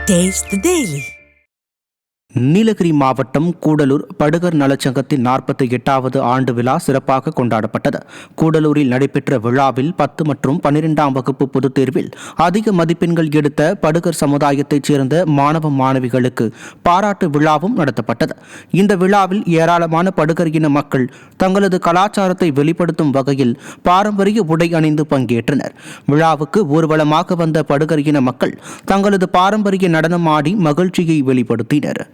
Taste the Daily. Nilgiri மாவட்டம் கூடலூர் படுகர் நலச்சங்கத்தின் 48வது ஆண்டு விழா சிறப்பாக கொண்டாடப்பட்டது. கூடலூரில் நடைபெற்ற விழாவில் 10 மற்றும் 12ஆம் வகுப்பு பொதுத் தேர்வில் அதிக மதிப்பெண்கள் எடுத்த படுகர் சமுதாயத்தைச் சேர்ந்த மாணவ மாணவிகளுக்கு பாராட்டு விழாவும் நடத்தப்பட்டது. இந்த விழாவில் ஏராளமான படுகர் இன மக்கள் தங்களது கலாச்சாரத்தை வெளிப்படுத்தும் வகையில் பாரம்பரிய உடை அணிந்து பங்கேற்றனர். விழாவுக்கு ஊர்வலமாக வந்த படுகர் இன மக்கள் தங்களது பாரம்பரிய நடனம் ஆடி மகிழ்ச்சியை வெளிப்படுத்தினர்.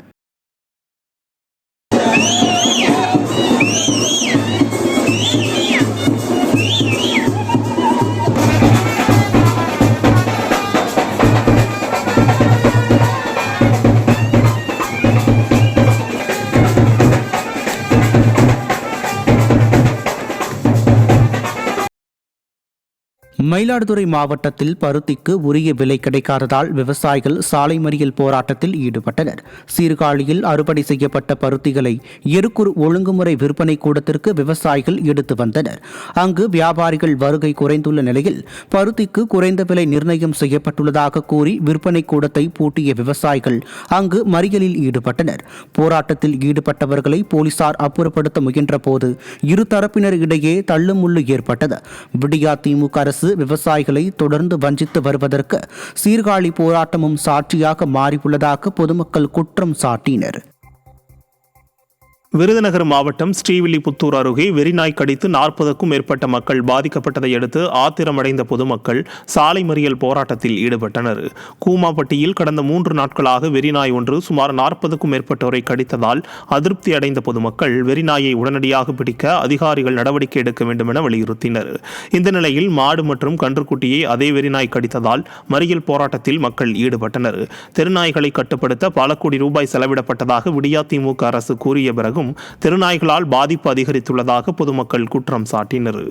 மயிலாடுதுறை மாவட்டத்தில் பருத்திக்கு உரிய விலை கிடைக்காததால் விவசாயிகள் சாலை மறியல் போராட்டத்தில் ஈடுபட்டனர். சீர்காழியில் அறுவடை செய்யப்பட்ட பருத்திகளை எருக்கூர் ஒழுங்குமுறை விற்பனை கூடத்திற்கு விவசாயிகள் எடுத்து வந்தனர். அங்கு வியாபாரிகள் வருகை குறைந்துள்ள நிலையில் பருத்திக்கு குறைந்த விலை நிர்ணயம் செய்யப்பட்டுள்ளதாக கூறி விற்பனை கூடத்தை பூட்டிய விவசாயிகள் அங்கு மறியலில் ஈடுபட்டனர். போராட்டத்தில் ஈடுபட்டவர்களை போலீசார் அப்புறப்படுத்த முயன்ற போது இருதரப்பினர் இடையே தள்ளுமுள்ளு ஏற்பட்டது. விடியா திமுக அரசு விவசாயிகளை தொடர்ந்து வஞ்சித்து வருவதற்கு சீர்காழி போராட்டமும் சாட்சியாக மாறியுள்ளதாக பொதுமக்கள் குற்றம் சாட்டினர். விருதுநகர் மாவட்டம் ஸ்ரீவில்லிபுத்தூர் அருகே வெறிநாய் கடித்து 40க்கும் மேற்பட்ட மக்கள் பாதிக்கப்பட்டதை அடுத்து ஆத்திரமடைந்த பொதுமக்கள் சாலை மறியல் போராட்டத்தில் ஈடுபட்டனர். கூமாப்பட்டியில் கடந்த 3 நாட்களாக வெறிநாய் ஒன்று சுமார் 40க்கும் மேற்பட்டோரை கடித்ததால் அதிருப்தி அடைந்த பொதுமக்கள் வெறிநாயை உடனடியாக பிடிக்க அதிகாரிகள் நடவடிக்கை எடுக்க வேண்டும் என வலியுறுத்தினர். இந்த நிலையில் மாடு மற்றும் கன்றுக்குட்டியை அதே வெறிநாய் கடித்ததால் மறியல் போராட்டத்தில் மக்கள் ஈடுபட்டனர். தெருநாய்களை கட்டுப்படுத்த பல கோடி ரூபாய் செலவிடப்பட்டதாக விடியா திமுக அரசு கூறிய பிறகு தெருநாய்களால் பாதிப்பு அதிகரித்துள்ளதாக பொதுமக்கள் குற்றம் சாட்டினர்.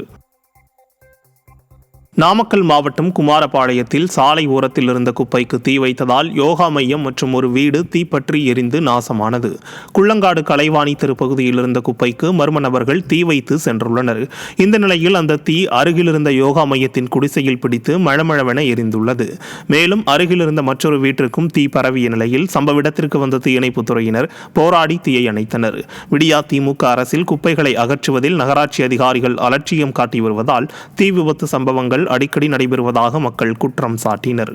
நாமக்கல் மாவட்டம் குமாரபாளையத்தில் சாலை ஓரத்தில் இருந்த குப்பைக்கு தீ வைத்ததால் யோகா மையம் மற்றும் ஒரு வீடு தீப்பற்றி எரிந்து நாசமானது. குள்ளங்காடு கலைவாணி தெருப்பகுதியில் இருந்த குப்பைக்கு மர்ம நபர்கள் தீ வைத்து சென்றுள்ளனர். இந்த நிலையில் அந்த தீ அருகில் இருந்த யோகா மையத்தின் குடிசையில் பிடித்து மழமழவென எரிந்துள்ளது. மேலும் அருகில் இருந்த மற்றொரு வீட்டிற்கும் தீ பரவிய நிலையில் சம்பவ இடத்திற்கு வந்த தீயணைப்புத் துறையினர் போராடி தீயை அணைத்தனர். விடியா திமுக அரசில் குப்பைகளை அகற்றுவதில் நகராட்சி அதிகாரிகள் அலட்சியம் காட்டி வருவதால் தீ விபத்து சம்பவங்கள் அடிக்கடி நடைபெறுவதாக மக்கள் குற்றம் சாட்டினர்.